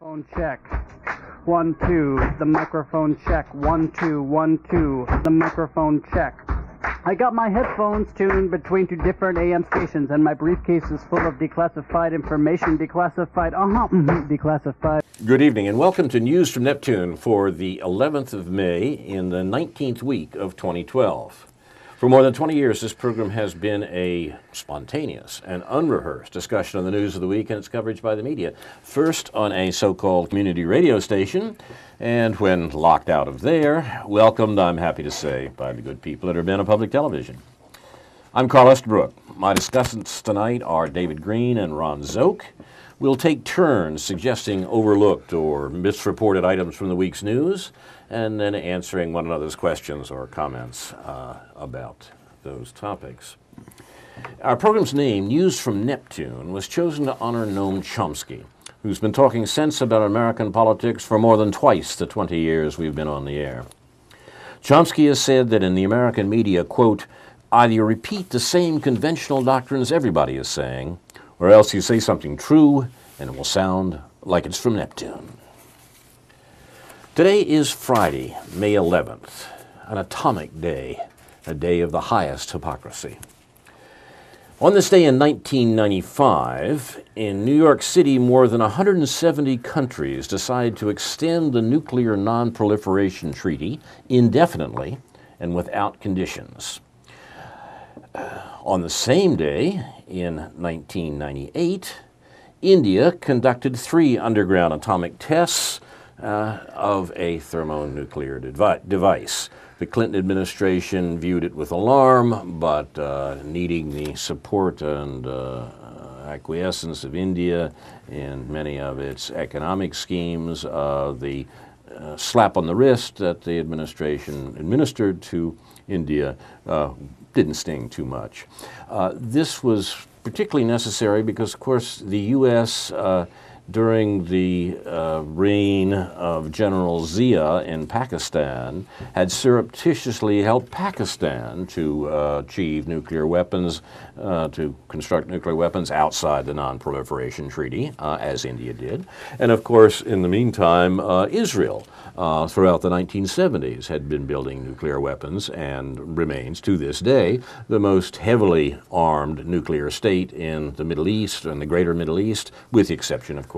Phone check. 1, 2. The microphone check. 1, 2, 1, 2. The microphone check. I got my headphones tuned between two different AM stations, and my briefcase is full of declassified information. Declassified. Good evening, and welcome to News from Neptune for the 11th of May in the 19th week of 2012. For more than 20 years, this program has been a spontaneous and unrehearsed discussion on the news of the week and its coverage by the media. First on a so-called community radio station, and when locked out of there, welcomed, I'm happy to say, by the good people at Urbana Public Television. I'm Carl Estabrook. My discussants tonight are David Green and Ron Szoke. We'll take turns suggesting overlooked or misreported items from the week's news, and then answering one another's questions or comments about those topics. Our program's name, News from Neptune, was chosen to honor Noam Chomsky, who's been talking sense about American politics for more than twice the 20 years we've been on the air. Chomsky has said that in the American media, quote, either you repeat the same conventional doctrines everybody is saying, or else you say something true and it will sound like it's from Neptune. Today is Friday, May 11th, an atomic day, a day of the highest hypocrisy. On this day in 1995, in New York City, more than 170 countries decided to extend the Nuclear Non-Proliferation Treaty indefinitely and without conditions. On the same day, in 1998, India conducted 3 underground atomic tests of a thermonuclear device. The Clinton administration viewed it with alarm, but needing the support and acquiescence of India in many of its economic schemes, the slap on the wrist that the administration administered to India didn't sting too much. This was particularly necessary because, of course, the U.S. During the reign of General Zia in Pakistan had surreptitiously helped Pakistan to achieve nuclear weapons, to construct nuclear weapons outside the Non-Proliferation Treaty, as India did. And of course, in the meantime, Israel throughout the 1970s had been building nuclear weapons and remains to this day the most heavily armed nuclear state in the Middle East and the greater Middle East, with the exception, of course,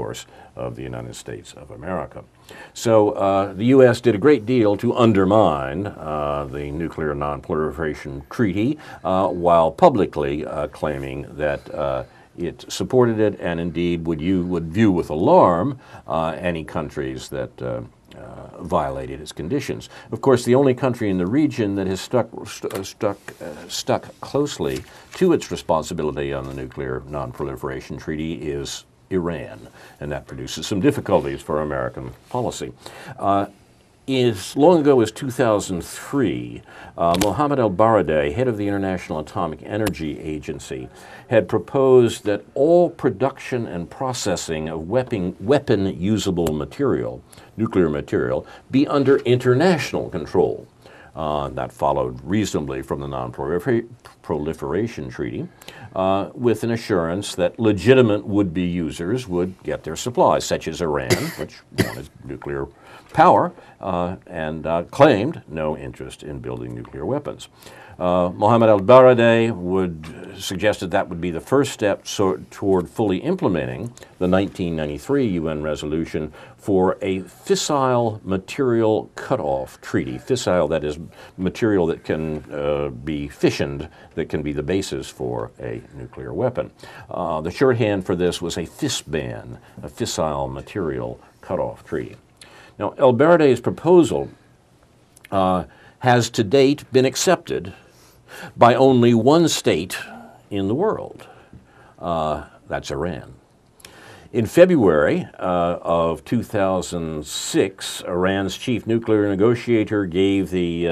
of the United States of America. So the U.S. did a great deal to undermine the Nuclear Non-Proliferation Treaty while publicly claiming that it supported it and indeed would view with alarm any countries that violated its conditions. Of course, the only country in the region that has stuck closely to its responsibility on the Nuclear Non-Proliferation Treaty is Iran, and that produces some difficulties for American policy. As long ago as 2003, Mohammed al-Baradei, head of the International Atomic Energy Agency, had proposed that all production and processing of weapon-usable material, nuclear material, be under international control. That followed reasonably from the Non-Proliferation Treaty, with an assurance that legitimate would-be users would get their supplies, such as Iran, which wanted nuclear power and claimed no interest in building nuclear weapons. Mohammed al-Baradei suggested that would be the first step toward fully implementing the 1993 UN resolution for a fissile material cutoff treaty. Fissile, that is material that can be fissioned, that can be the basis for a nuclear weapon. The shorthand for this was a FISBAN, a fissile material cutoff treaty. Now, al-Baradei's proposal has to date been accepted by only one state in the world. That's Iran. In February of 2006, Iran's chief nuclear negotiator gave the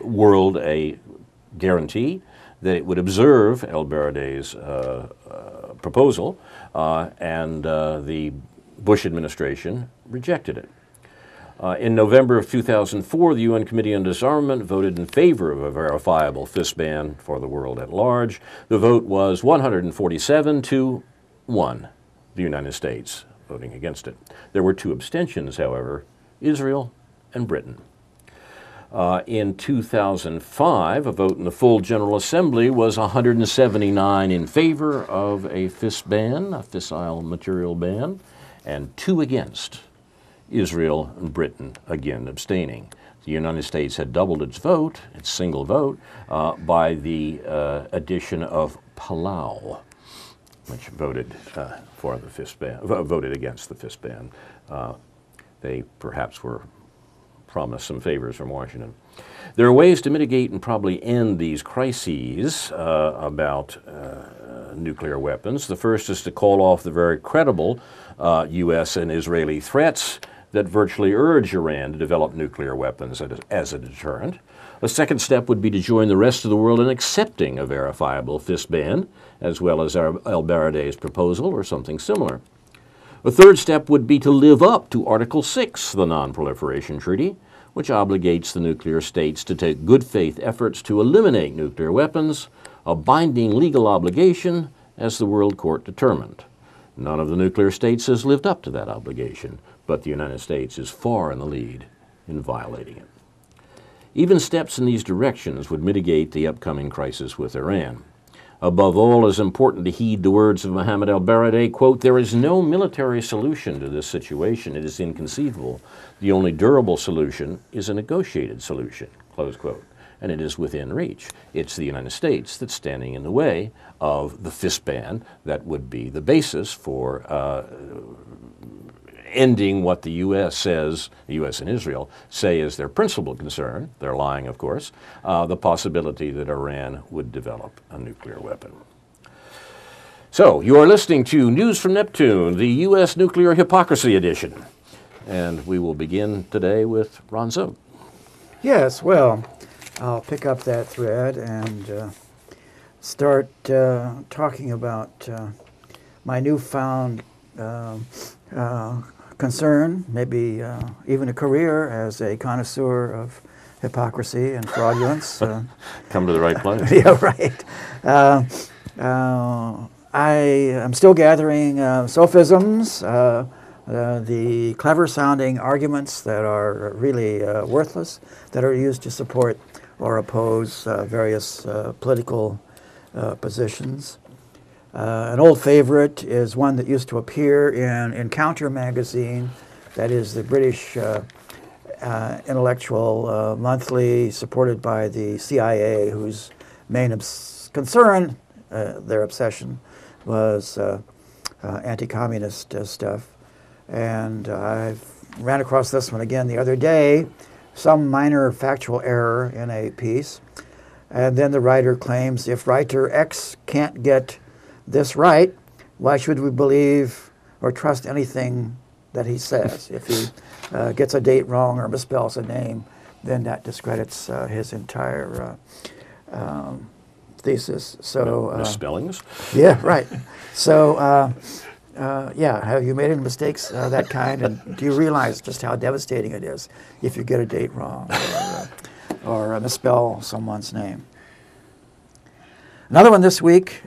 world a guarantee that it would observe al-Baradei's proposal, and the Bush administration rejected it. In November of 2004, the UN Committee on Disarmament voted in favor of a verifiable FISBAN for the world at large. The vote was 147 to 1. The United States voting against it. There were 2 abstentions, however, Israel and Britain. In 2005, a vote in the full General Assembly was 179 in favor of a FIS ban, a fissile material ban, and 2 against, Israel and Britain again abstaining. The United States had doubled its vote, its single vote, by the addition of Palau, which voted for the FIS ban, voted against the FIS ban. They perhaps were promised some favors from Washington. There are ways to mitigate and probably end these crises about nuclear weapons. The first is to call off the very credible U.S. and Israeli threats that virtually urge Iran to develop nuclear weapons as a deterrent. A second step would be to join the rest of the world in accepting a verifiable FIS ban, as well as El-Baradei's proposal or something similar. A third step would be to live up to Article 6 of the Non-Proliferation Treaty, which obligates the nuclear states to take good faith efforts to eliminate nuclear weapons, a binding legal obligation, as the World Court determined. None of the nuclear states has lived up to that obligation, but the United States is far in the lead in violating it. Even steps in these directions would mitigate the upcoming crisis with Iran. Above all, it is important to heed the words of Mohammed El-Baradei, quote, "There is no military solution to this situation. It is inconceivable. The only durable solution is a negotiated solution," close quote. And it is within reach. It's the United States that's standing in the way of the FIS ban that would be the basis for ending what the U.S. says, the U.S. and Israel say is their principal concern, they're lying of course, the possibility that Iran would develop a nuclear weapon. So, you are listening to News from Neptune, the U.S. Nuclear Hypocrisy Edition. And we will begin today with Ron Szoke. Yes, well, I'll pick up that thread and start talking about my newfound concern, maybe even a career as a connoisseur of hypocrisy and fraudulence. Come to the right place. Yeah, right. I am still gathering sophisms, the clever-sounding arguments that are really worthless, that are used to support or oppose various political positions. An old favorite is one that used to appear in Encounter magazine, that is the British intellectual monthly supported by the CIA, whose main concern, their obsession, was anti-communist stuff. And I ran across this one again the other day, some minor factual error in a piece. And then the writer claims, if writer X can't get this right, why should we believe or trust anything that he says? If he gets a date wrong or misspells a name, then that discredits his entire thesis. So misspellings? Yeah, right. So yeah, have you made any mistakes that kind? And do you realize just how devastating it is if you get a date wrong or misspell someone's name? Another one this week.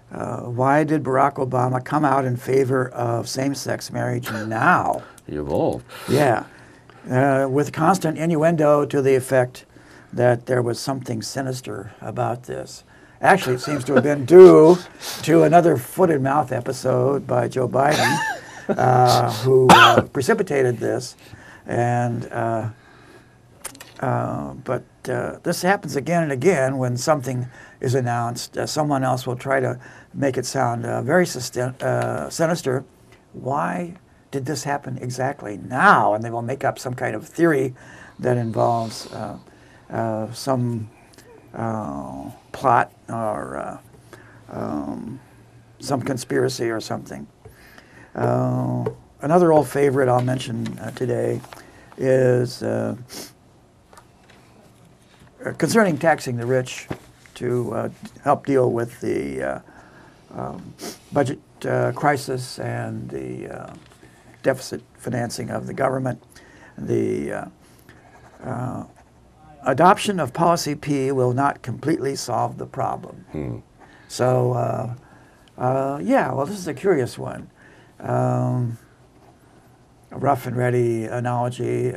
Why did Barack Obama come out in favor of same-sex marriage now? He evolved. Yeah, with constant innuendo to the effect that there was something sinister about this. Actually, it seems to have been due to another foot-and-mouth episode by Joe Biden, who precipitated this. And but this happens again and again when something is announced. Someone else will try to make it sound very sinister. Why did this happen exactly now? And they will make up some kind of theory that involves some plot or some conspiracy or something. Another old favorite I'll mention today is concerning taxing the rich to help deal with the budget crisis and the deficit financing of the government. The adoption of Policy P will not completely solve the problem. So, yeah, well, this is a curious one. a rough and ready analogy.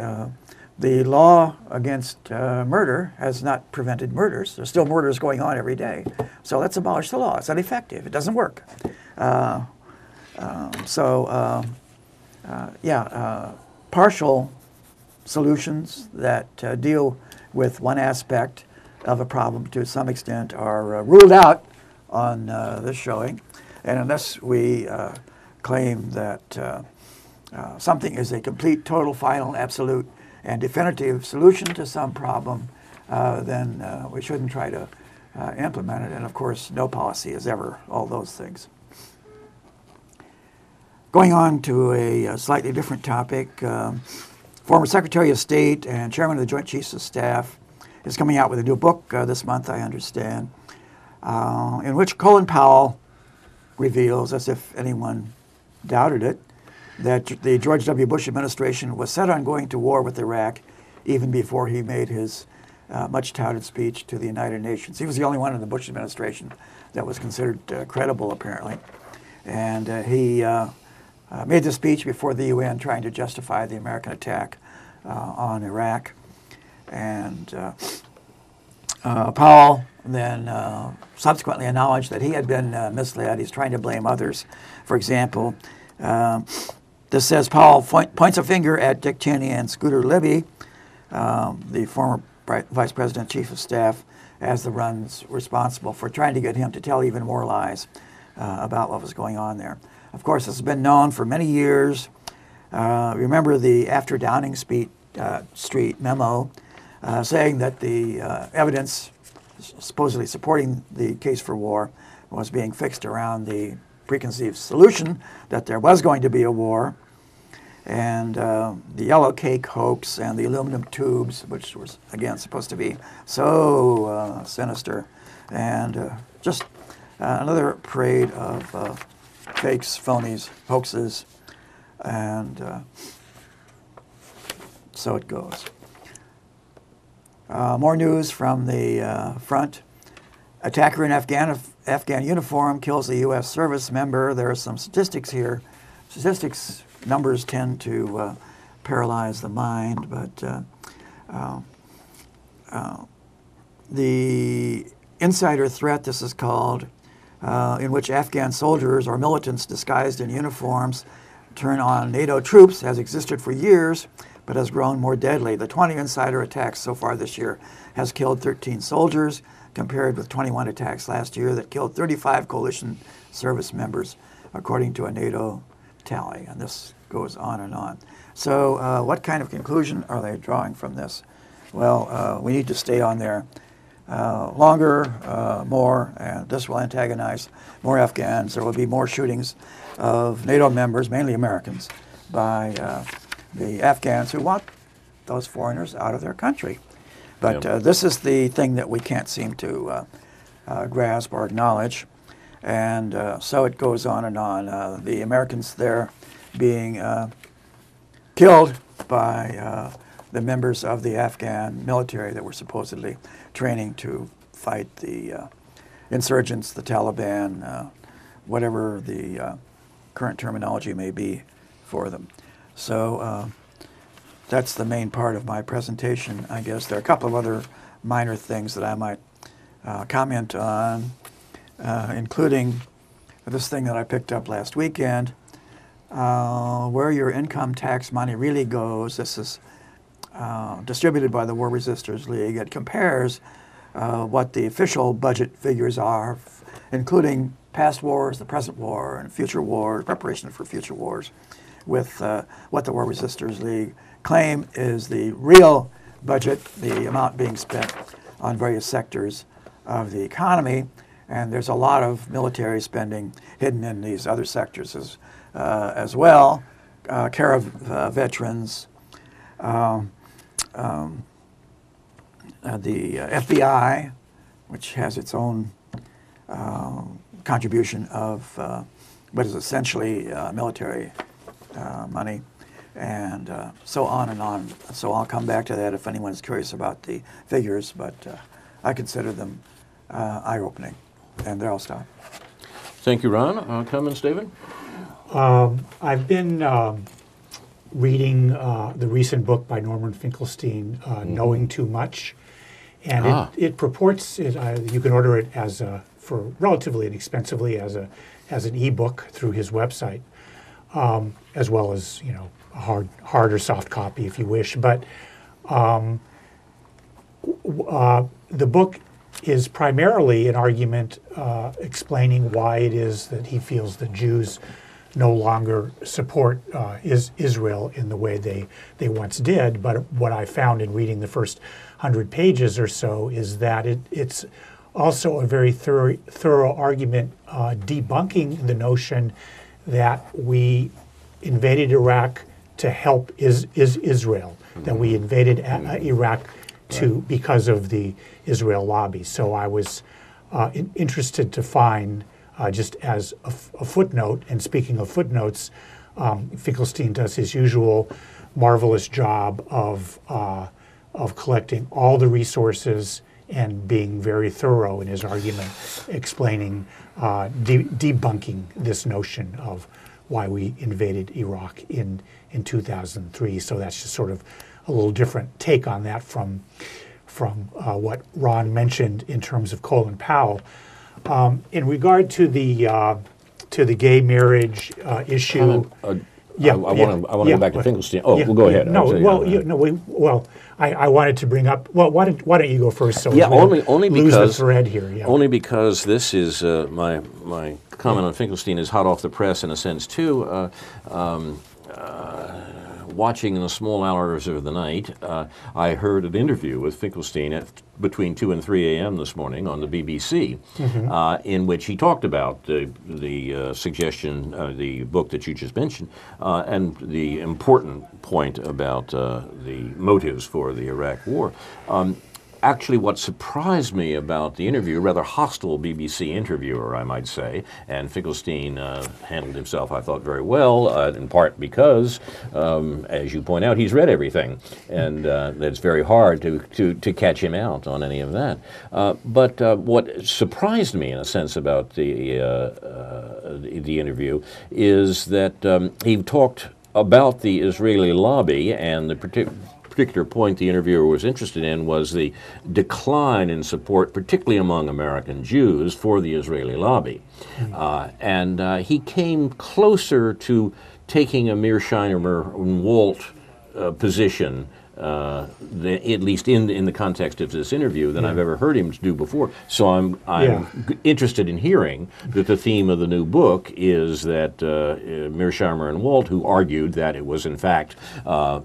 The law against murder has not prevented murders. There's still murders going on every day. So let's abolish the law. It's ineffective. It doesn't work. Partial solutions that deal with one aspect of a problem to some extent are ruled out on this showing. And unless we claim that something is a complete, total, final, absolute, and definitive solution to some problem, then we shouldn't try to implement it. And of course, no policy is ever all those things. Going on to a slightly different topic, former Secretary of State and Chairman of the Joint Chiefs of Staff is coming out with a new book this month, I understand, in which Colin Powell reveals, as if anyone doubted it, that the George W. Bush administration was set on going to war with Iraq even before he made his much-touted speech to the United Nations. He was the only one in the Bush administration that was considered credible, apparently. And he made the speech before the UN trying to justify the American attack on Iraq. And Powell then subsequently acknowledged that he had been misled. He's trying to blame others. For example, this says Powell points a finger at Dick Cheney and Scooter Libby, the former Vice President, Chief of Staff, as the ones responsible for trying to get him to tell even more lies about what was going on there. Of course, this has been known for many years. Remember the after Downing Street memo saying that the evidence supposedly supporting the case for war was being fixed around the preconceived solution that there was going to be a war, and the yellow cake hoax and the aluminum tubes, which was, again, supposed to be so sinister, and just another parade of fakes, phonies, hoaxes, and so it goes. More news from the front. Attacker in Afghan uniform kills a U.S. service member. There are some statistics here. Statistics, numbers tend to paralyze the mind, but the insider threat, this is called, in which Afghan soldiers or militants disguised in uniforms turn on NATO troops, has existed for years, but has grown more deadly. The 20 insider attacks so far this year has killed 13 soldiers, compared with 21 attacks last year that killed 35 coalition service members, according to a NATO tally. And this goes on and on. So what kind of conclusion are they drawing from this? Well, we need to stay on there longer, more, and this will antagonize more Afghans. There will be more shootings of NATO members, mainly Americans, by the Afghans who want those foreigners out of their country. But this is the thing that we can't seem to grasp or acknowledge. And so it goes on and on. The Americans there being killed by the members of the Afghan military that were supposedly training to fight the insurgents, the Taliban, whatever the current terminology may be for them. So that's the main part of my presentation, I guess. There are a couple of other minor things that I might comment on, including this thing that I picked up last weekend, where your income tax money really goes. This is distributed by the War Resisters League. It compares what the official budget figures are, including past wars, the present war, and future wars, preparation for future wars, with what the War Resisters League claim is the real budget, the amount being spent on various sectors of the economy. And there's a lot of military spending hidden in these other sectors as well. Care of veterans, the FBI, which has its own contribution of what is essentially military money, and so on and on. So I'll come back to that if anyone's curious about the figures, but I consider them eye-opening. And there I'll stop. Thank you, Ron. Comments, David? I've been reading the recent book by Norman Finkelstein, Knowing Too Much, and it purports you can order it for relatively inexpensively as an ebook through his website, as well as a hard or soft copy if you wish. But the book is primarily an argument explaining why it is that he feels that Jews no longer support Israel in the way they once did. But what I found in reading the first 100 pages or so is that it's also a very thorough argument debunking the notion that we invaded Iraq to help Israel, that we invaded Iraq because of the Israel lobby. So I was interested to find, just as a footnote, and speaking of footnotes, Finkelstein does his usual marvelous job of collecting all the resources and being very thorough in his argument, explaining, debunking this notion of why we invaded Iraq in 2003. So that's just sort of a little different take on that from what Ron mentioned in terms of Colin Powell. In regard to the gay marriage issue, I want to go back to Finkelstein. Well, go ahead. I wanted to bring up. Well, why don't you go first? So only lose because the thread here. Yeah. Only because this is my comment on Finkelstein is hot off the press in a sense too. Watching in the small hours of the night, I heard an interview with Finkelstein at between 2 and 3 a.m. this morning on the BBC, in which he talked about the suggestion, the book that you just mentioned, and the important point about the motives for the Iraq War. Actually, what surprised me about the interview, rather hostile BBC interviewer, I might say, and Finkelstein handled himself, I thought, very well, in part because, as you point out, he's read everything, and it's very hard to catch him out on any of that. But what surprised me, in a sense, about the interview is that he talked about the Israeli lobby, and the particular point the interviewer was interested in was the decline in support, particularly among American Jews, for the Israeli lobby. And he came closer to taking a Mearsheimer and Walt position, at least in the context of this interview, than I've ever heard him do before. So I'm interested in hearing that the theme of the new book is that Mearsheimer and Walt, who argued that it was in fact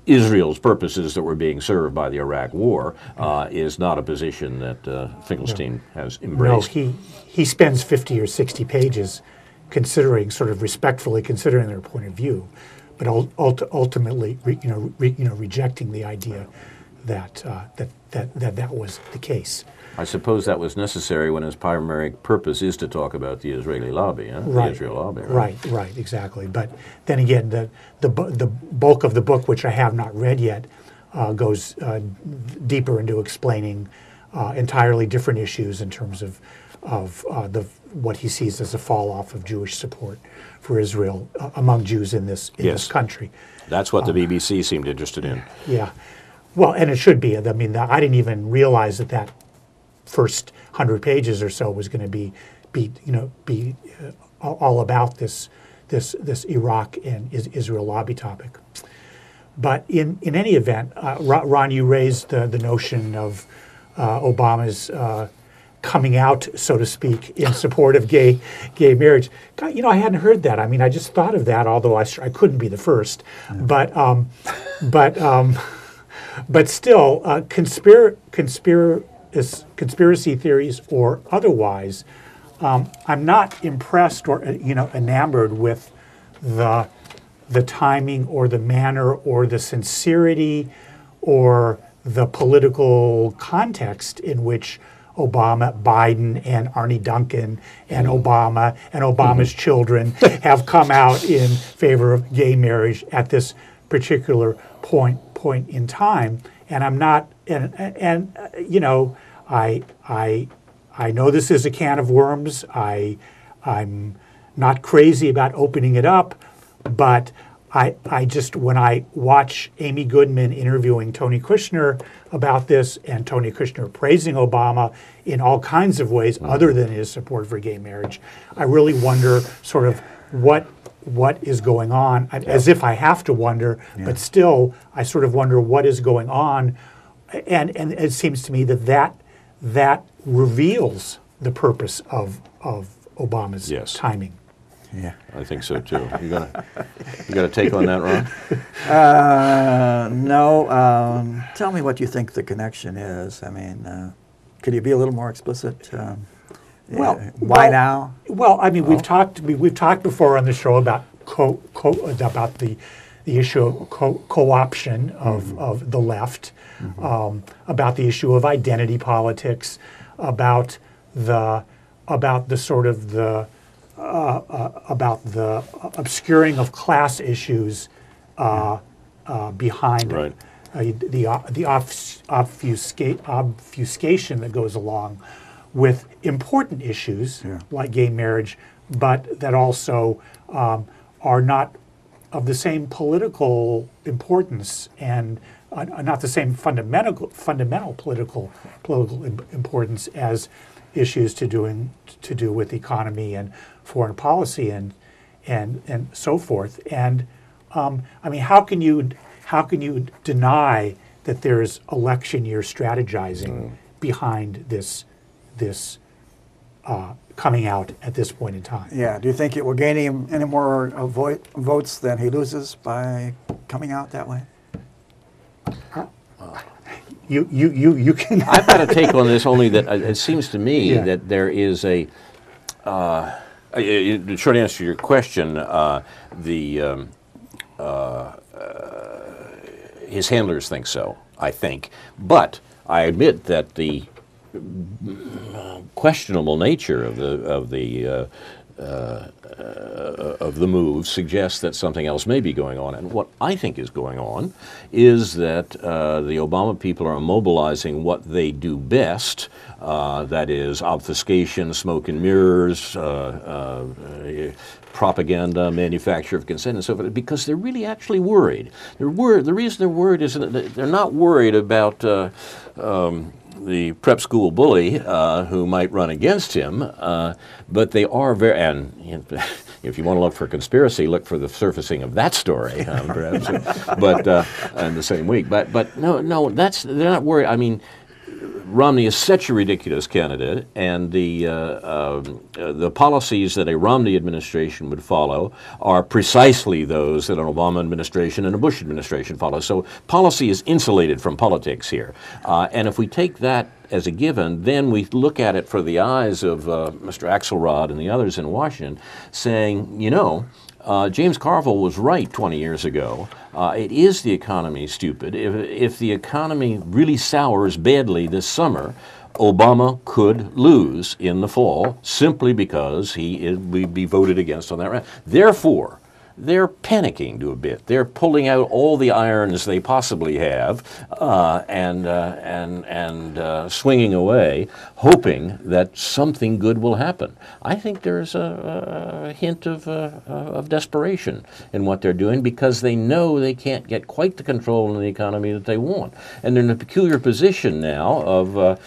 Israel's purposes that were being served by the Iraq War, is not a position that Finkelstein has embraced. No, he spends 50 or 60 pages considering, sort of respectfully considering their point of view, but ultimately, rejecting the idea that that was the case. I suppose that was necessary when his primary purpose is to talk about the Israeli lobby, Right. The Israel lobby. Right, exactly. But then again, the bulk of the book, which I have not read yet, goes deeper into explaining entirely different issues in terms of what he sees as a fall off of Jewish support for Israel among Jews in this country. That's what the BBC seemed interested in. Yeah, well, and it should be. I mean, I didn't even realize that first 100 pages or so was going to be all about this Iraq and Israel lobby topic. But in any event, Ron, you raised the notion of Obama's coming out, so to speak, in support of gay marriage. God, I hadn't heard that. I mean, I just thought of that, although I couldn't be the first. But still, conspiracy theories or otherwise, I'm not impressed or enamored with the timing or the manner or the sincerity or the political context in which Obama, Biden, and Arnie Duncan, and Obama, and Obama's children have come out in favor of gay marriage at this particular point in time. And I'm not, and I know this is a can of worms. I'm not crazy about opening it up, But I just, when I watch Amy Goodman interviewing Tony Kushner about this, and Tony Kushner praising Obama in all kinds of ways other than his support for gay marriage, I really wonder sort of what is going on, as if I have to wonder, but still I sort of wonder what is going on, and it seems to me that reveals the purpose of Obama's timing. Yeah, I think so too. You got a take on that, Ron? No. Tell me what you think the connection is. I mean, could you be a little more explicit? Why now? Well, I mean, we've talked before on the show about about the issue of co-option of the left, about the issue of identity politics, about the sort of the obscuring of class issues behind the obfuscation that goes along with important issues like gay marriage, but that also are not of the same political importance and not the same fundamental political importance as issues to do with economy and foreign policy and so forth. And I mean, how can you deny that there is election year strategizing behind this coming out at this point in time? Yeah. Do you think it will gain him any more votes than he loses by coming out that way? You can. I've got a take on this, only that it seems to me that there is the short answer to your question, his handlers think so, I think. But I admit that the questionable nature of the move suggests that something else may be going on. And what I think is going on is that the Obama people are mobilizing what they do best, that is obfuscation, smoke and mirrors, propaganda, manufacture of consent, and so forth, because they're really actually worried. The reason they're worried is that they're not worried about the prep school bully who might run against him, but they are very, and if you want to look for conspiracy, look for the surfacing of that story, perhaps, but in the same week. But no, they're not worried. I mean, Romney is such a ridiculous candidate, and the policies that a Romney administration would follow are precisely those that an Obama administration and a Bush administration follow. So policy is insulated from politics here. And if we take that as a given, then we look at it for the eyes of Mr. Axelrod and the others in Washington, saying, James Carville was right 20 years ago. It is the economy, stupid. If the economy really sours badly this summer, Obama could lose in the fall simply because we'd be voted against on that round. Therefore, they're panicking to a bit. They're pulling out all the irons they possibly have and swinging away, hoping that something good will happen. I think there's a hint of desperation in what they're doing because they know they can't get quite the control in the economy that they want. And they're in a peculiar position now of,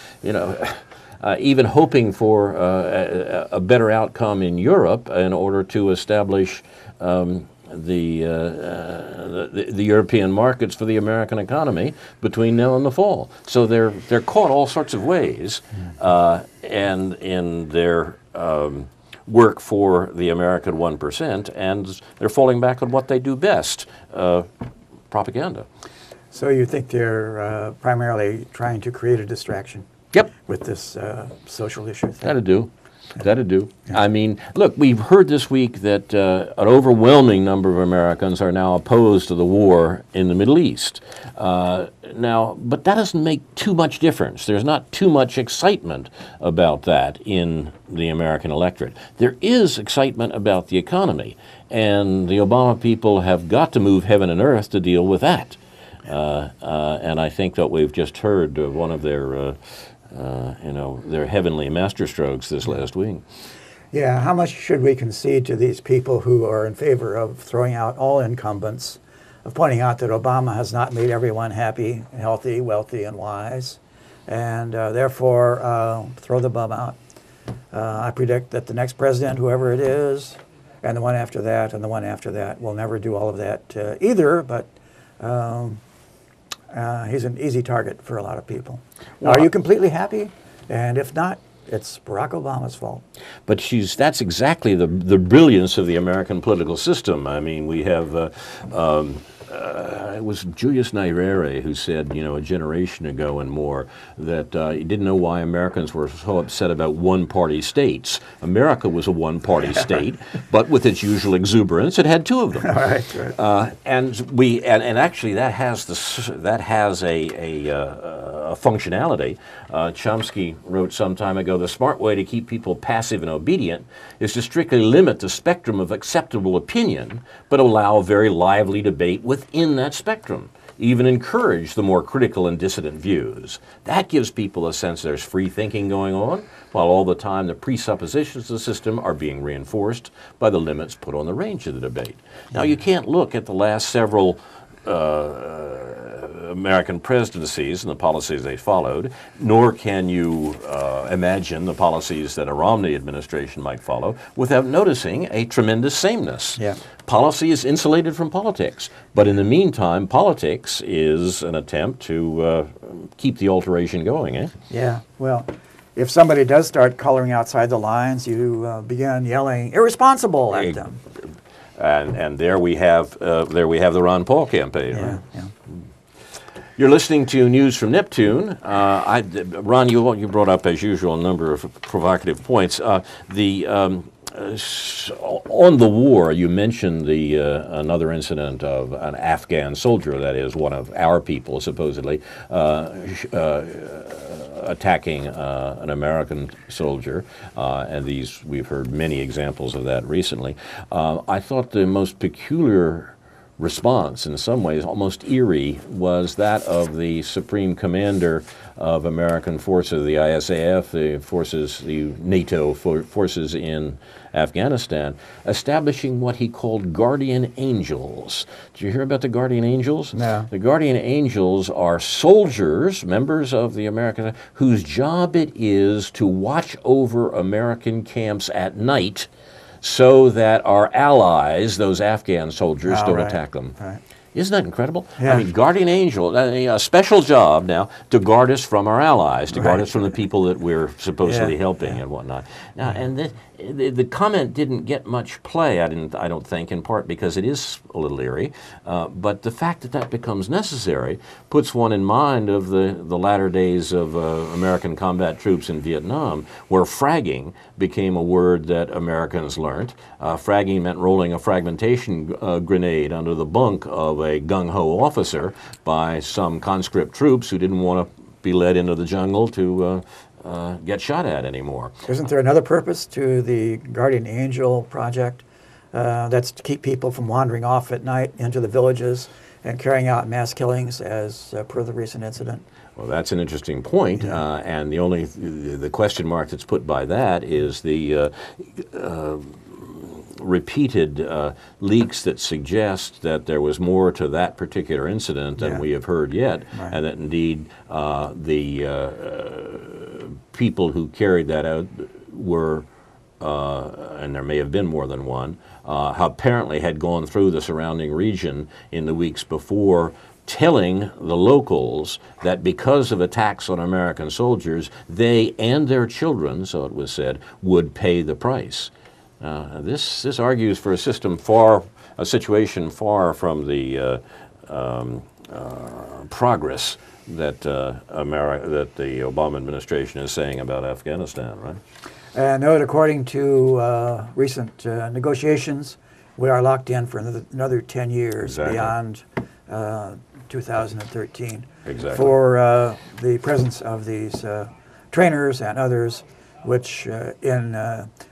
even hoping for a better outcome in Europe in order to establish the European markets for the American economy between now and the fall. So they're caught all sorts of ways, and in their work for the American 1%, and they're falling back on what they do best, propaganda. So you think they're primarily trying to create a distraction? Yep. With this social issue thing? That'd do. Yeah. I mean, look, we've heard this week that an overwhelming number of Americans are now opposed to the war in the Middle East. But that doesn't make too much difference. There's not too much excitement about that in the American electorate. There is excitement about the economy, and the Obama people have got to move heaven and earth to deal with that. And I think that we've just heard one of their heavenly masterstrokes this last week. Yeah, how much should we concede to these people who are in favor of throwing out all incumbents, of pointing out that Obama has not made everyone happy, healthy, wealthy, and wise, and therefore throw the bum out? I predict that the next president, whoever it is, and the one after that, and the one after that, will never do all of that either, but he's an easy target for a lot of people. Well, are you completely happy? And if not, it's Barack Obama's fault. But that's exactly the brilliance of the American political system. I mean, we have, it was Julius Nyerere who said, a generation ago and more, that he didn't know why Americans were so upset about one-party states. America was a one-party state, but with its usual exuberance, it had two of them. Right. And actually that has a functionality. Chomsky wrote some time ago, the smart way to keep people passive and obedient is to strictly limit the spectrum of acceptable opinion, but allow very lively debate within that spectrum. Even encourage the more critical and dissident views. That gives people a sense there's free thinking going on, while all the time the presuppositions of the system are being reinforced by the limits put on the range of the debate. Now, you can't look at the last several American presidencies and the policies they followed, nor can you imagine the policies that a Romney administration might follow without noticing a tremendous sameness. Yeah. Policy is insulated from politics, but in the meantime, politics is an attempt to keep the alteration going, eh? Yeah, well, if somebody does start coloring outside the lines, you begin yelling irresponsible at them. And there we have the Ron Paul campaign. Yeah, right? yeah. You're listening to News from Neptune. Ron, you brought up, as usual, a number of provocative points. On the war, you mentioned another incident of an Afghan soldier, that is, one of our people, supposedly, attacking an American soldier, and we've heard many examples of that recently. I thought the most peculiar response, in some ways almost eerie, was that of the Supreme Commander of American forces, the ISAF, the NATO forces in Afghanistan, establishing what he called guardian angels. Did you hear about the guardian angels? No. The guardian angels are soldiers, members of the American, whose job it is to watch over American camps at night so that our allies, those Afghan soldiers, don't attack them. Right. Isn't that incredible? Yeah. I mean, guardian angel, a special job now to guard us from our allies, to guard us from the people that we're supposedly helping and whatnot. Now, and the comment didn't get much play, I don't think, in part because it is a little eerie, but the fact that becomes necessary puts one in mind of the latter days of American combat troops in Vietnam, where fragging became a word that Americans learned. Fragging meant rolling a fragmentation grenade under the bunk of a gung-ho officer by some conscript troops who didn't want to be led into the jungle to get shot at anymore. Isn't there another purpose to the Guardian Angel project? That's to keep people from wandering off at night into the villages and carrying out mass killings, as per the recent incident. Well, that's an interesting point, and the question mark that's put by that is the repeated leaks that suggest that there was more to that particular incident than we have heard yet, and that indeed the people who carried that out were, and there may have been more than one, apparently had gone through the surrounding region in the weeks before, telling the locals that because of attacks on American soldiers, they and their children, so it was said, would pay the price. This argues for a situation far from the progress that the Obama administration is saying about Afghanistan, right? Note, according to recent negotiations, we are locked in for another 10 years beyond 2013 Exactly. for the presence of these trainers and others which in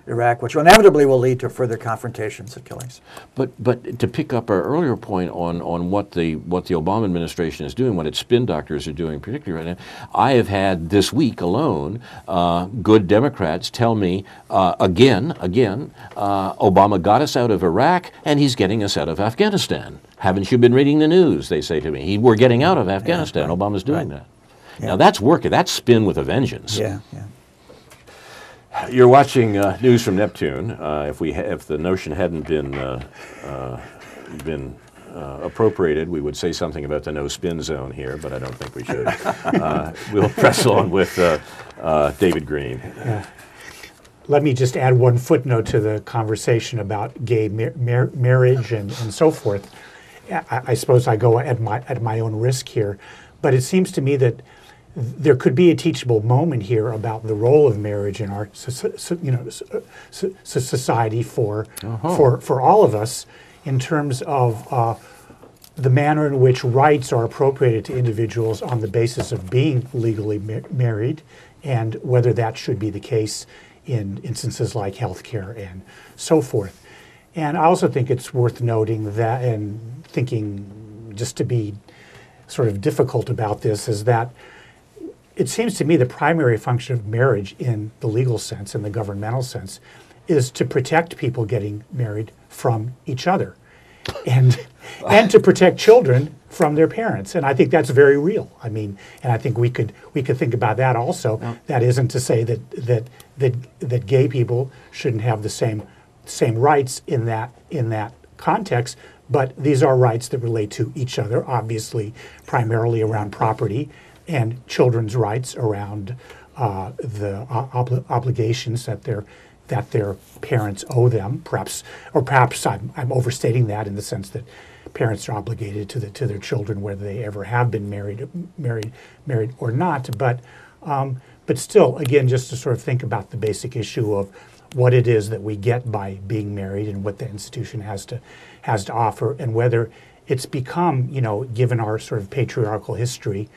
Iraq, which inevitably will lead to further confrontations and killings. But to pick up our earlier point on what the Obama administration is doing, what its spin doctors are doing, particularly right now, I have had this week alone good Democrats tell me again, Obama got us out of Iraq and he's getting us out of Afghanistan. Haven't you been reading the news? They say to me. We're getting out of Afghanistan. Right. Obama's doing that. Yeah. Now that's working. That's spin with a vengeance. Yeah. You're watching News from Neptune. If the notion hadn't been appropriated, we would say something about the no spin zone here, but I don't think we should. We'll press on with David Green. Let me just add one footnote to the conversation about gay marriage and so forth. I suppose I go at my own risk here, but it seems to me that there could be a teachable moment here about the role of marriage in our society for all of us, in terms of the manner in which rights are appropriated to individuals on the basis of being legally married, and whether that should be the case in instances like healthcare and so forth. And I also think it's worth noting that, and thinking just to be sort of difficult about this, is that it seems to me the primary function of marriage in the legal sense, in the governmental sense, is to protect people getting married from each other, and to protect children from their parents. And I think that's very real. I mean, and I think we could think about that also. Yeah. That isn't to say that gay people shouldn't have the same rights in that context, but these are rights that relate to each other, obviously primarily around property, and children's rights around the obligations that their parents owe them. Perhaps I'm overstating that in the sense that parents are obligated to their children whether they ever have been married or not. But still, again, just to sort of think about the basic issue of what it is that we get by being married and what the institution has to offer, and whether it's become, given our sort of patriarchal history,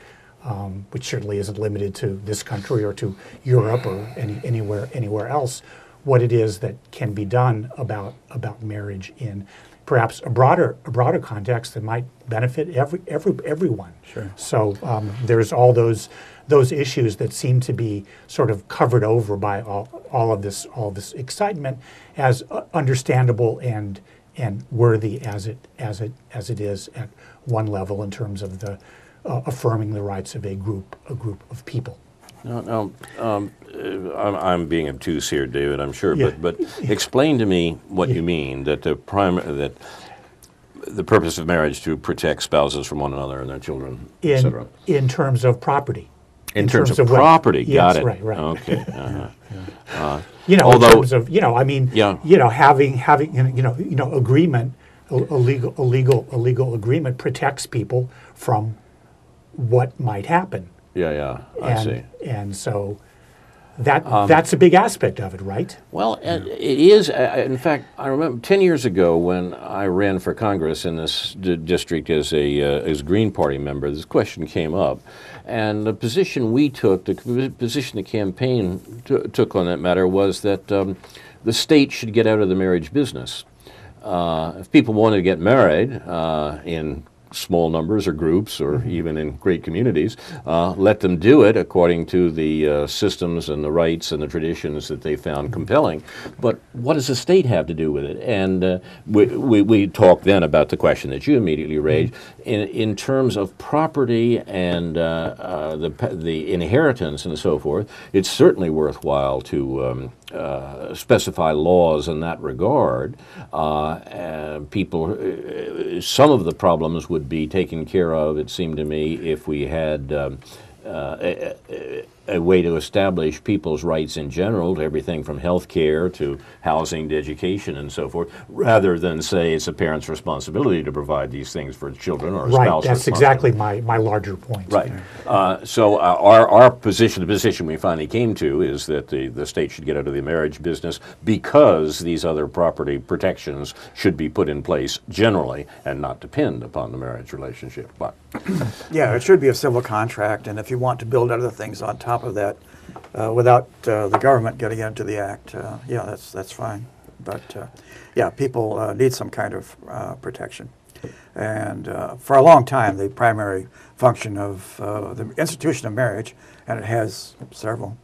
which certainly isn't limited to this country or to Europe or anywhere else, what it is that can be done about marriage in perhaps a broader context that might benefit everyone. Sure. So there's all those issues that seem to be sort of covered over by all of this excitement, as understandable and worthy as it is at one level in terms of the affirming the rights of a group of people. No, I'm being obtuse here, David, I'm sure, Yeah. but explain to me what you mean, that the purpose of marriage to protect spouses from one another and their children, etc. In terms of property. In terms of property, got yes, it. Right. Okay. In terms of having agreement, a legal agreement protects people from what might happen. I see. And so that's a big aspect of it, right? Well, it is. In fact, I remember 10 years ago when I ran for Congress in this district as a Green Party member, this question came up. And the position we took, the position the campaign took on that matter, was that the state should get out of the marriage business. If people wanted to get married in small numbers or groups or even in great communities, let them do it according to the systems and the rights and the traditions that they found compelling. But what does the state have to do with it? And we talked then about the question that you immediately raised in terms of property and the inheritance and so forth. It's certainly worthwhile to specify laws in that regard. Some of the problems would be taken care of, it seemed to me, if we had a way to establish people's rights in general to everything from health care to housing to education and so forth, rather than say it's a parent's responsibility to provide these things for children or a spouse. Right, that's exactly my larger point. Right. So our position, the position we finally came to, is that the state should get out of the marriage business because these other property protections should be put in place generally and not depend upon the marriage relationship. But yeah, it should be a civil contract, and if you want to build other things on top of that, without the government getting into the act, yeah, that's fine. But yeah, people need some kind of protection. And for a long time, the primary function of the institution of marriage, and it has several,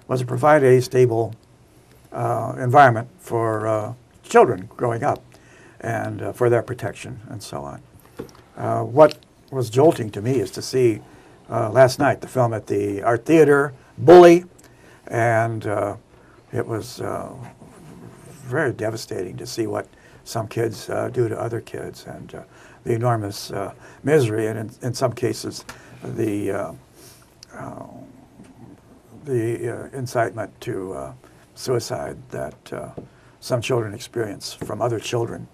was to provide a stable environment for children growing up and for their protection and so on. What was jolting to me is to see last night the film at the Art Theater, Bully, and it was very devastating to see what some kids do to other kids, and the enormous misery, and in some cases the incitement to suicide that some children experience from other children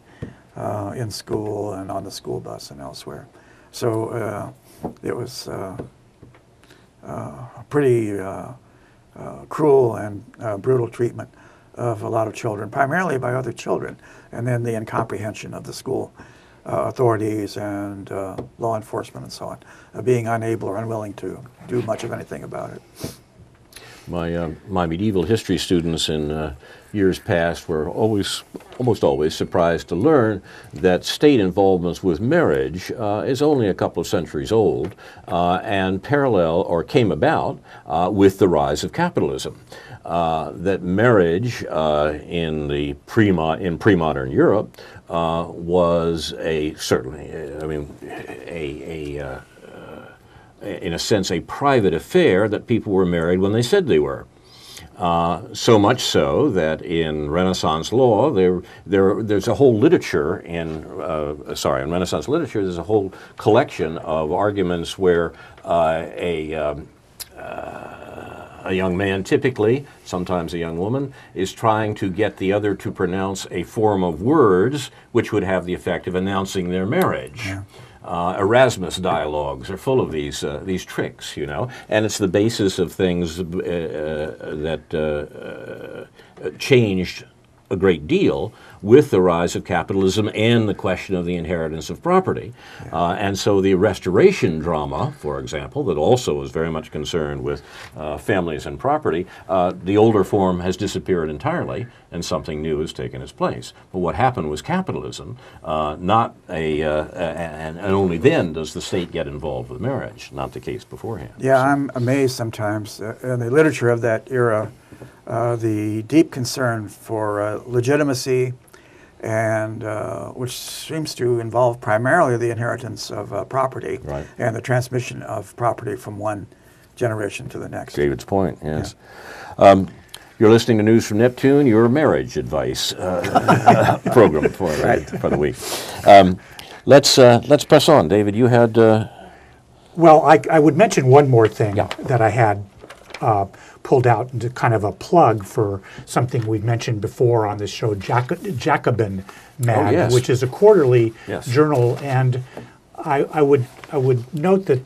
in school and on the school bus and elsewhere. So it was pretty cruel and brutal treatment of a lot of children, primarily by other children, and then the incomprehension of the school authorities and law enforcement and so on, being unable or unwilling to do much of anything about it. My medieval history students in years past were almost always surprised to learn that state involvement with marriage is only a couple of centuries old and parallel or came about with the rise of capitalism. That marriage in pre-modern Europe was in a sense, a private affair that people were married when they said they were. So much so that in Renaissance law, there's a whole literature in Renaissance literature, there's a whole collection of arguments where a young man, typically, sometimes a young woman, is trying to get the other to pronounce a form of words which would have the effect of announcing their marriage. Yeah. Erasmus dialogues are full of these tricks, and it's the basis of things that changed a great deal with the rise of capitalism and the question of the inheritance of property. And so the Restoration drama, for example, that also was very much concerned with families and property, the older form has disappeared entirely and something new has taken its place. But what happened was capitalism, and only then does the state get involved with marriage, not the case beforehand. Yeah, I'm amazed sometimes in the literature of that era, the deep concern for legitimacy, and which seems to involve primarily the inheritance of property, right, and the transmission of property from one generation to the next. David's point, yes. Yeah. You're listening to News from Neptune, your marriage advice program for the week. Let's press on. David, you had... Well, I would mention one more thing that I had pulled out into kind of a plug for something we've mentioned before on this show, Jacobin Man, which is a quarterly journal. And I would note that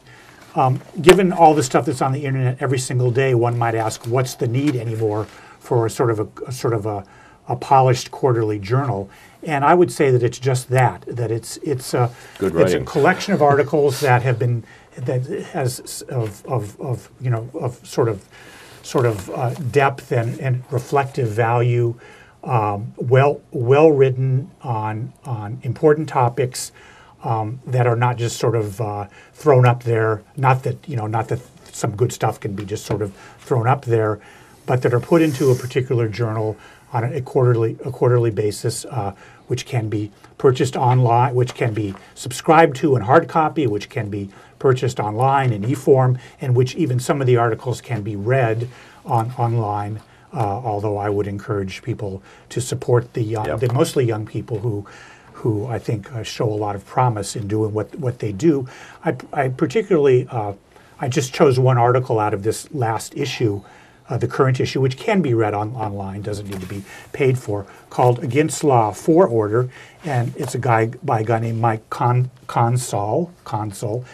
given all the stuff that's on the internet every single day, one might ask, what's the need anymore for a sort of a polished quarterly journal? And I would say that it's just that it's a collection of articles that have been sort of depth and reflective value, well written on important topics that are not just sort of thrown up there. Not that some good stuff can be just sort of thrown up there, but that are put into a particular journal on a quarterly basis, which can be purchased online, which can be subscribed to in hard copy, which can be purchased online in e-form, and which even some of the articles can be read online. Although I would encourage people to support the mostly young people who I think show a lot of promise in doing what they do. I particularly I just chose one article out of this last issue, the current issue, which can be read online, doesn't need to be paid for, called Against Law for Order, and it's by a guy named Mike Consul, Konczal,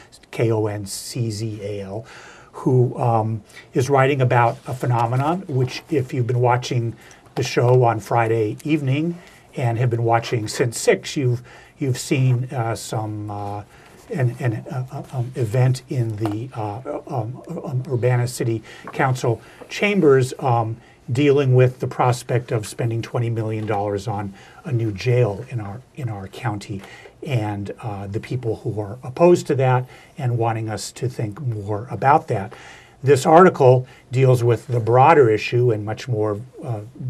who is writing about a phenomenon which, if you've been watching the show on Friday evening and have been watching since 6, you've seen some event in the Urbana City Council chambers dealing with the prospect of spending $20 million on a new jail in our county, and the people who are opposed to that and wanting us to think more about that. This article deals with the broader issue and much more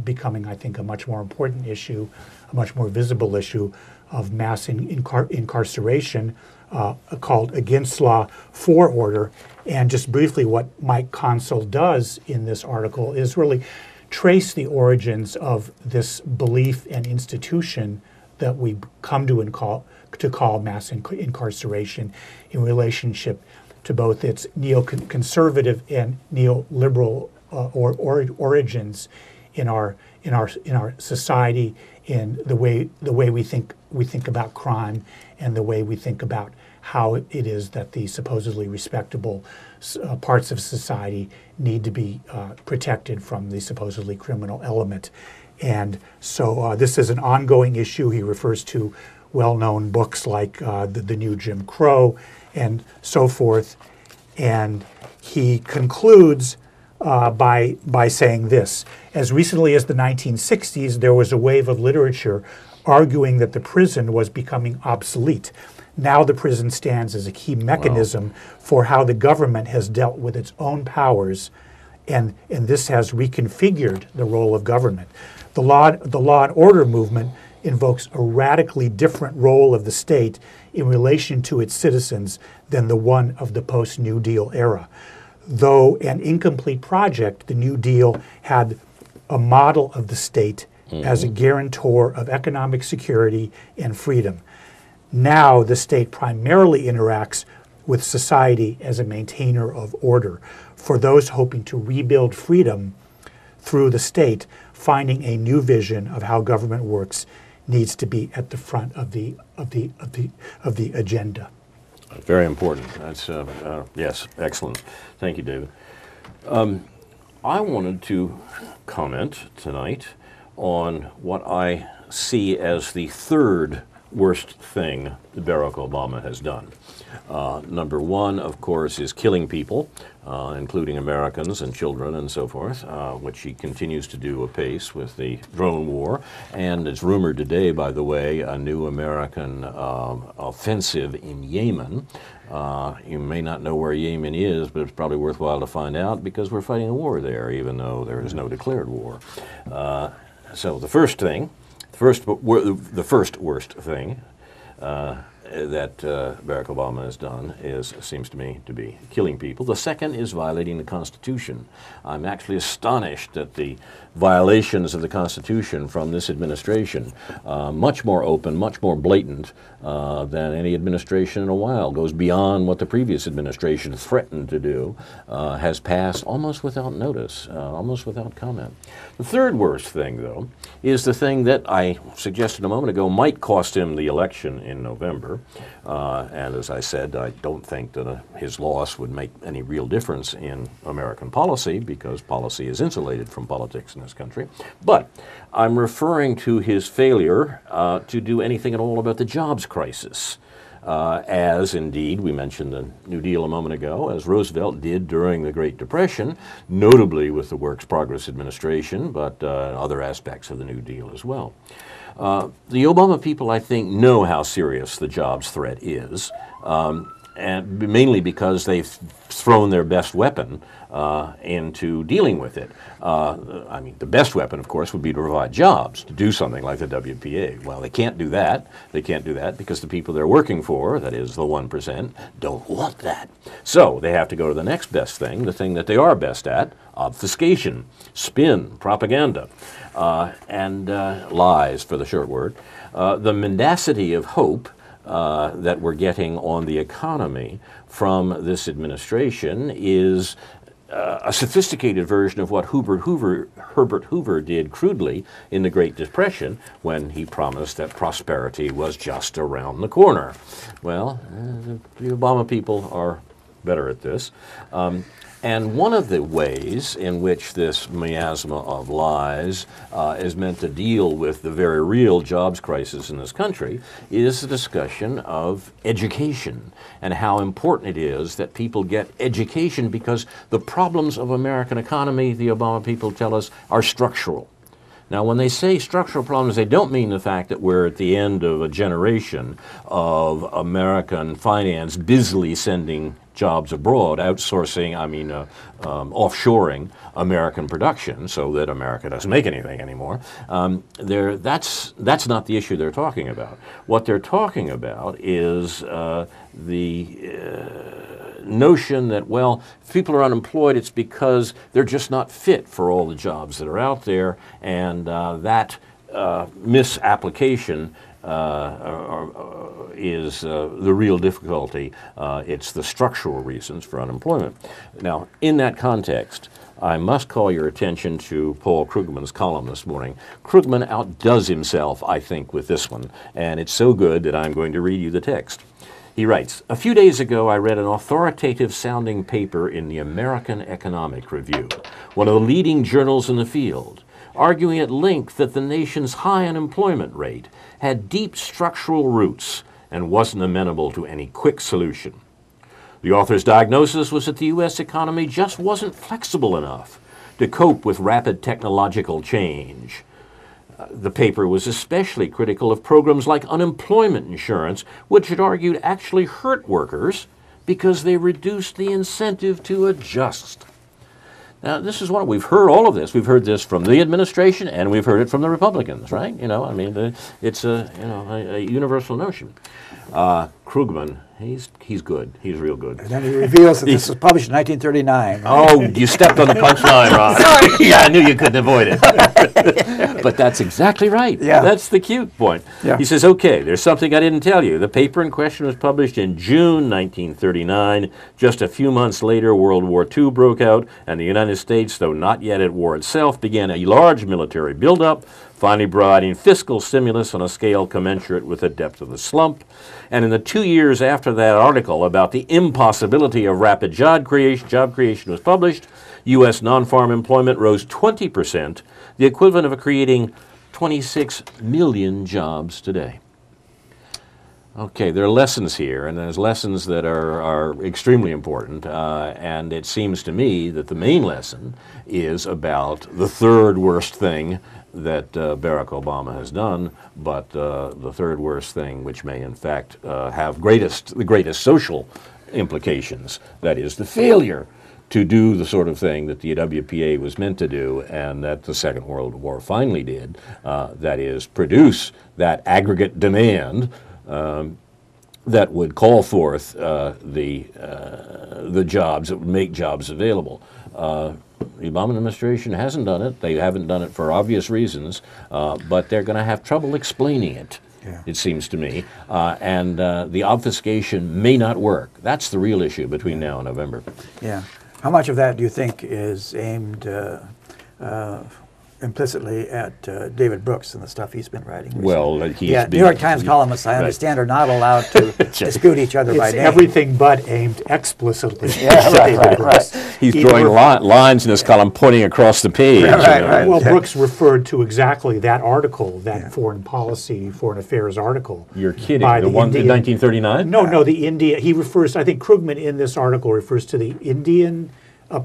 becoming, I think, a much more important issue, a much more visible issue of mass incarceration called Against Law for Order. And just briefly, what Mike Consul does in this article is really trace the origins of this belief and institution that we come to call mass incarceration in relationship to both its neoconservative and neoliberal origins in our society, in the way we think about crime, and the way we think about how it is that the supposedly respectable parts of society need to be protected from the supposedly criminal element. And so this is an ongoing issue. He refers to well-known books like the New Jim Crow and so forth. And he concludes by saying this: as recently as the 1960s, there was a wave of literature arguing that the prison was becoming obsolete. Now the prison stands as a key mechanism for how the government has dealt with its own powers, and this has reconfigured the role of government. The law and order movement invokes a radically different role of the state in relation to its citizens than the one of the post-New Deal era. Though an incomplete project, the New Deal had a model of the state as a guarantor of economic security and freedom. Now the state primarily interacts with society as a maintainer of order. For those hoping to rebuild freedom through the state, finding a new vision of how government works needs to be at the front of the agenda. Very important. That's yes, excellent. Thank you, David. I wanted to comment tonight on what I see as the third worst thing that Barack Obama has done. Number one, of course, is killing people, including Americans and children and so forth, which he continues to do apace with the drone war. And it's rumored today, by the way, a new American offensive in Yemen. You may not know where Yemen is, but it's probably worthwhile to find out because we're fighting a war there, even though there is no declared war. So the first thing, the first worst thing that Barack Obama has done seems to me to be killing people. The second is violating the Constitution. I'm actually astonished at the violations of the Constitution from this administration. Much more open, much more blatant than any administration in a while. Goes beyond what the previous administration threatened to do. Has passed almost without notice, almost without comment. The third worst thing, though, is the thing that I suggested a moment ago might cost him the election in November. And as I said, I don't think that his loss would make any real difference in American policy because policy is insulated from politics in this country. But I'm referring to his failure to do anything at all about the jobs crisis. As indeed, we mentioned the New Deal a moment ago, as Roosevelt did during the Great Depression, notably with the Works Progress Administration, but other aspects of the New Deal as well. The Obama people, I think, know how serious the jobs threat is, and mainly because they've thrown their best weapon into dealing with it. I mean, the best weapon, of course, would be to provide jobs, to do something like the WPA. Well, they can't do that. They can't do that because the people they're working for, that is the 1%, don't want that. So they have to go to the next best thing, the thing that they are best at, obfuscation, spin, propaganda, and lies, for the short word. The mendacity of hope that we're getting on the economy from this administration is a sophisticated version of what Herbert Hoover did crudely in the Great Depression when he promised that prosperity was just around the corner. Well, the Obama people are better at this. And one of the ways in which this miasma of lies is meant to deal with the very real jobs crisis in this country is the discussion of education and how important it is that people get education, because the problems of American economy, the Obama people tell us, are structural. Now, when they say structural problems, they don't mean the fact that we're at the end of a generation of American finance busily sending jobs abroad, outsourcing, offshoring American production so that America doesn't make anything anymore. That's not the issue they're talking about. What they're talking about is the notion that, well, if people are unemployed, it's because they're just not fit for all the jobs that are out there, and that misapplication is the real difficulty. It's the structural reasons for unemployment. Now, in that context, I must call your attention to Paul Krugman's column this morning. Krugman outdoes himself, I think, with this one, and it's so good that I'm going to read you the text. He writes, "A few days ago I read an authoritative-sounding paper in the American Economic Review, one of the leading journals in the field, arguing at length that the nation's high unemployment rate had deep structural roots and wasn't amenable to any quick solution. The author's diagnosis was that the U.S. economy just wasn't flexible enough to cope with rapid technological change. The paper was especially critical of programs like unemployment insurance, which it argued actually hurt workers because they reduced the incentive to adjust." Now, this is what we've heard. All of this, we've heard this from the administration, and we've heard it from the Republicans, right? It's a universal notion. Krugman, he's good. He's real good. And then he reveals that this was published in 1939. Right? Oh, you stepped on the punchline, Ron. Yeah, I knew you couldn't avoid it. But that's exactly right. Yeah. That's the cute point. Yeah. He says, okay, there's something I didn't tell you. The paper in question was published in June 1939. Just a few months later, World War II broke out, and the United States, though not yet at war itself, began a large military buildup, finally providing fiscal stimulus on a scale commensurate with the depth of the slump. And in the 2 years after that article about the impossibility of rapid job creation was published, U.S. non-farm employment rose 20%, the equivalent of creating 26 million jobs today. Okay, there are lessons here, and there's lessons that are extremely important, and it seems to me that the main lesson is about the third worst thing that Barack Obama has done, but the third worst thing which may in fact have the greatest social implications, that is the failure to do the sort of thing that the WPA was meant to do and that the Second World War finally did, that is produce that aggregate demand that would call forth the jobs, that would make jobs available. The Obama administration hasn't done it. They haven't done it for obvious reasons, but they're going to have trouble explaining it, it seems to me. And the obfuscation may not work. That's the real issue between now and November. Yeah. How much of that do you think is aimed implicitly at David Brooks and the stuff he's been writing recently? Well, New York Times columnists, I understand, are not allowed to dispute each other by It's name. everything but aimed explicitly Yeah, at David right, Brooks. He's He drawing re- lines in his column pointing across the page. Right. Well, Brooks referred to exactly that article, that foreign affairs article. You're kidding. by The one in Indian- 1939? No, the India. He refers. I think Krugman in this article refers to the Indian. A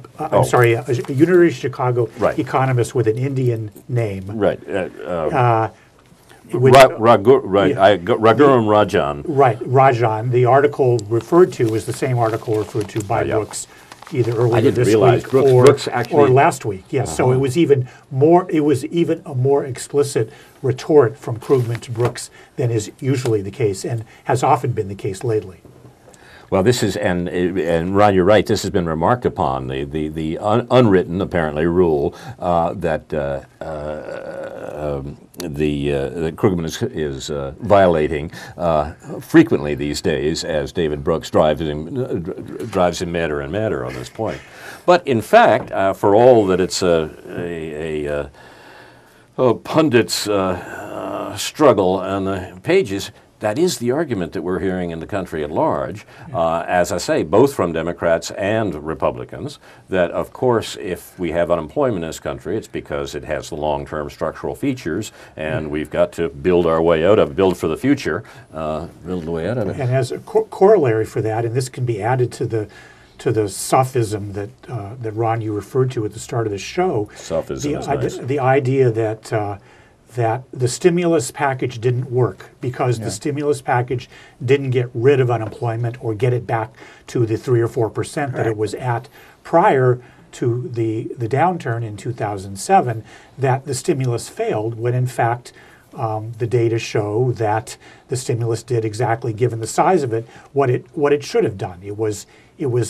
University of Chicago Right. economist with an Indian name. Right. Which- Raghuram Rajan. Right, Rajan. The article referred to is the same article referred to by Yeah. Brooks either earlier I didn't this realize week Brooks actually- or last week. Yes, so it was even more. It was even a more explicit retort from Krugman to Brooks than is usually the case and has often been the case lately. Well, this is, and Ron, you're right, this has been remarked upon, the unwritten, apparently, rule that Krugman is violating frequently these days as David Brooks drives him madder and madder on this point. But in fact, for all that it's a pundit's struggle on the pages, that is the argument that we're hearing in the country at large, as I say, both from Democrats and Republicans, that of course if we have unemployment in this country, it's because it has the long-term structural features, and we've got to build our way out of, build for the future, build the way out of it. And as a corollary for that, and this can be added to the sophism that Ron, you referred to at the start of the show, Sophism is nice. The idea that that the stimulus package didn't work because the stimulus package didn't get rid of unemployment or get it back to the 3 or 4% that it was at prior to the downturn in 2007, that the stimulus failed when in fact the data show that the stimulus did exactly, given the size of it, what it should have done. It was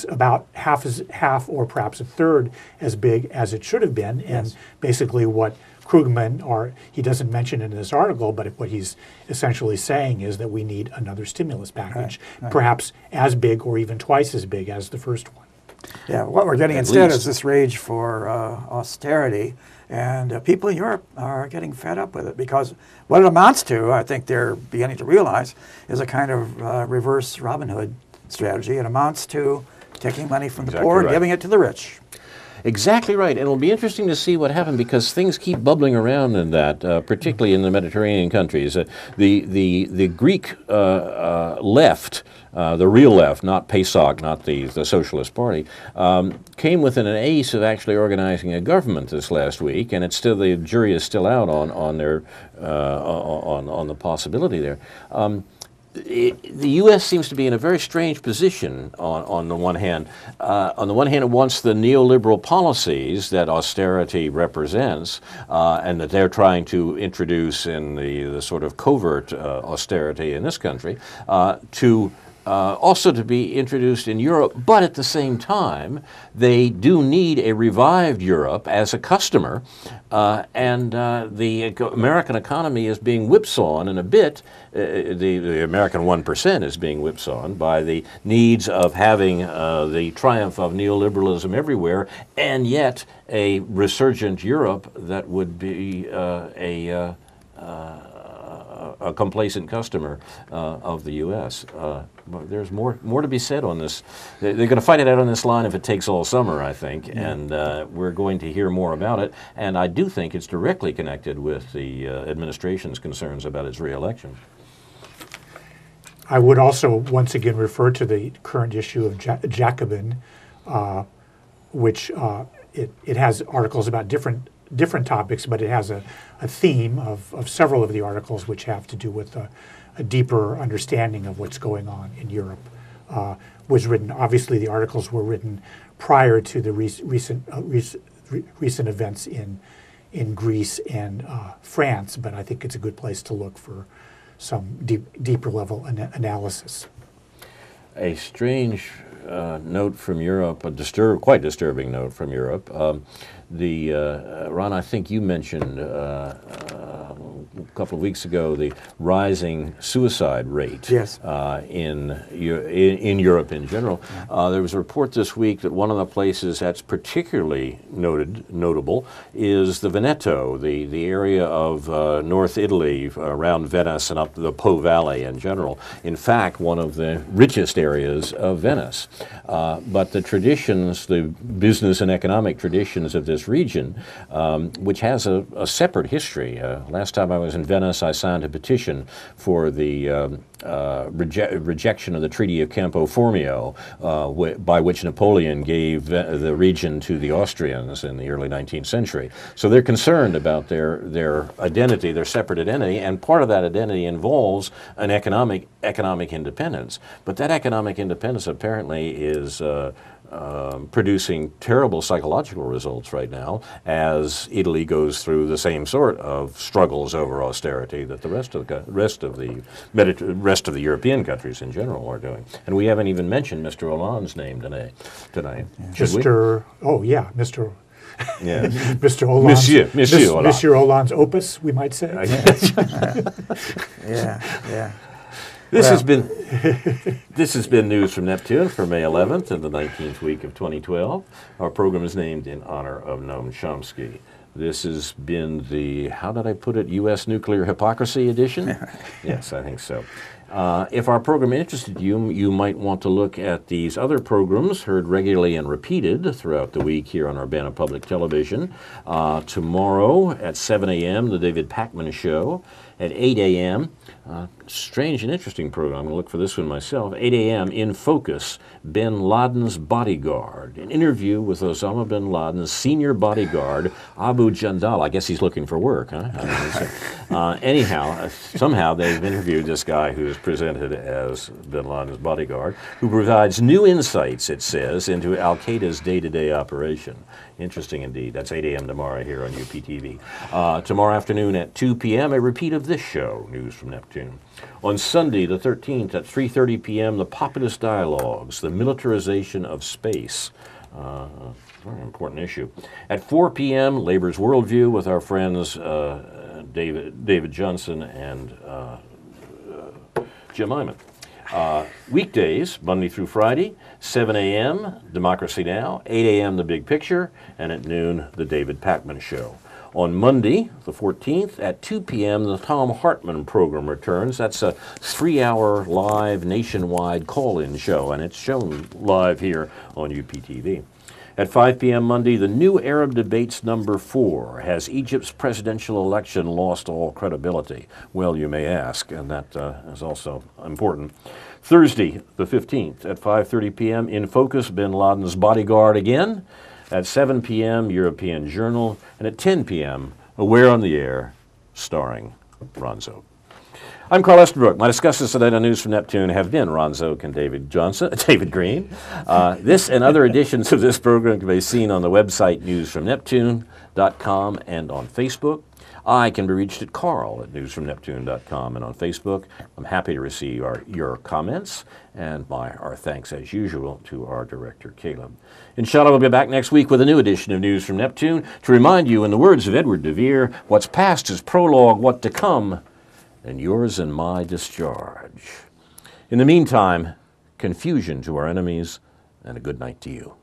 about half or perhaps a third as big as it should have been, and basically what Krugman, or he doesn't mention it in this article, but what he's essentially saying is that we need another stimulus package, perhaps as big or even twice as big as the first one. Yeah, what we're getting At instead least. is this rage for austerity, and people in Europe are getting fed up with it because what it amounts to, I think they're beginning to realize, is a kind of reverse Robin Hood strategy. It amounts to taking money from the poor and giving it to the rich. Exactly right. And it'll be interesting to see what happens because things keep bubbling around in that, particularly in the Mediterranean countries. The Greek left, the real left, not PASOK, not the Socialist Party, came within an ace of actually organizing a government this last week, and it's still, the jury is still out on their on the possibility there. The U.S. seems to be in a very strange position on the one hand. On the one hand, it wants the neoliberal policies that austerity represents and that they're trying to introduce in the sort of covert austerity in this country to also to be introduced in Europe, but at the same time, they do need a revived Europe as a customer, and the American economy is being whipsawed in a bit. The American 1% is being whipsawed by the needs of having the triumph of neoliberalism everywhere, and yet a resurgent Europe that would be a complacent customer of the U.S. There's more to be said on this. They're going to fight it out on this line if it takes all summer, I think, and we're going to hear more about it. And I do think it's directly connected with the administration's concerns about its re-election. I would also once again refer to the current issue of Jacobin, which it has articles about different topics, but it has a theme of several of the articles which have to do with a deeper understanding of what's going on in Europe. Was written, obviously the articles were written prior to the recent events in Greece and France, but I think it's a good place to look for some deeper level analysis. A strange note from Europe, quite disturbing note from Europe. Ron, I think you mentioned a couple of weeks ago the rising suicide rate in Europe in general. There was a report this week that one of the places that's particularly notable is the Veneto, the area of North Italy around Venice and up the Po Valley in general. In fact, one of the richest areas of Venice. But the traditions, the business and economic traditions of this region, which has a separate history. Last time I was in Venice, I signed a petition for the rejection of the Treaty of Campo Formio, by which Napoleon gave the region to the Austrians in the early 19th century. So they're concerned about their identity, their separate identity, and part of that identity involves an economic independence. But that economic independence apparently is producing terrible psychological results right now as Italy goes through the same sort of struggles over austerity that the rest of the European countries in general are doing. And we haven't even mentioned Mr. Hollande's name tonight. Mr. Oh yeah, Mr. Yeah. Mr. Hollande's, Monsieur Hollande. Monsieur Hollande's opus, we might say. Yeah. This has been news from Neptune for May 11th and the 19th week of 2012. Our program is named in honor of Noam Chomsky. This has been the, how did I put it, U.S. Nuclear Hypocrisy edition? Yes, I think so. If our program interested you, you might want to look at these other programs heard regularly and repeated throughout the week here on Urbana Public Television. Tomorrow at 7 a.m., The David Pakman Show. At 8 a.m., strange and interesting program. I'm going to look for this one myself. 8 a.m., In Focus, Bin Laden's Bodyguard. An interview with Osama bin Laden's senior bodyguard, Abu Jandal. I guess he's looking for work, huh? Anyhow, somehow they've interviewed this guy who is presented as bin Laden's bodyguard, who provides new insights, it says, into al-Qaeda's day-to-day operation. Interesting indeed. That's 8 a.m. tomorrow here on UPTV. Tomorrow afternoon at 2 p.m., a repeat of this show, News from Neptune. On Sunday, the 13th, at 3:30 p.m., the Populist Dialogues, the militarization of space. Very important issue. At 4 p.m., Labor's Worldview with our friends David Johnson and Jim Iman. Weekdays, Monday through Friday, 7 a.m., Democracy Now!, 8 a.m., The Big Picture, and at noon, The David Pakman Show. On Monday, the 14th, at 2 p.m., the Tom Hartman program returns. That's a 3-hour live nationwide call-in show, and it's shown live here on UPTV. At 5 p.m. Monday, the New Arab Debates number 4. Has Egypt's presidential election lost all credibility? Well, you may ask, and that is also important. Thursday, the 15th, at 5:30 p.m., In Focus, Bin Laden's Bodyguard again. At 7 p.m., European Journal. And at 10 p.m., Aware on the Air, starring Ron Szoke. I'm Carl Estabrook. My discussions today on News from Neptune have been Ron Szoke and David Green. This and other editions of this program can be seen on the website newsfromneptune.com and on Facebook. I can be reached at carl@newsfromneptune.com and on Facebook. I'm happy to receive your comments and our thanks as usual to our director, Caleb. Inshallah, we'll be back next week with a new edition of News from Neptune to remind you, in the words of Edward de Vere, what's past is prologue, what to come, and yours and my discharge. In the meantime, confusion to our enemies, and a good night to you.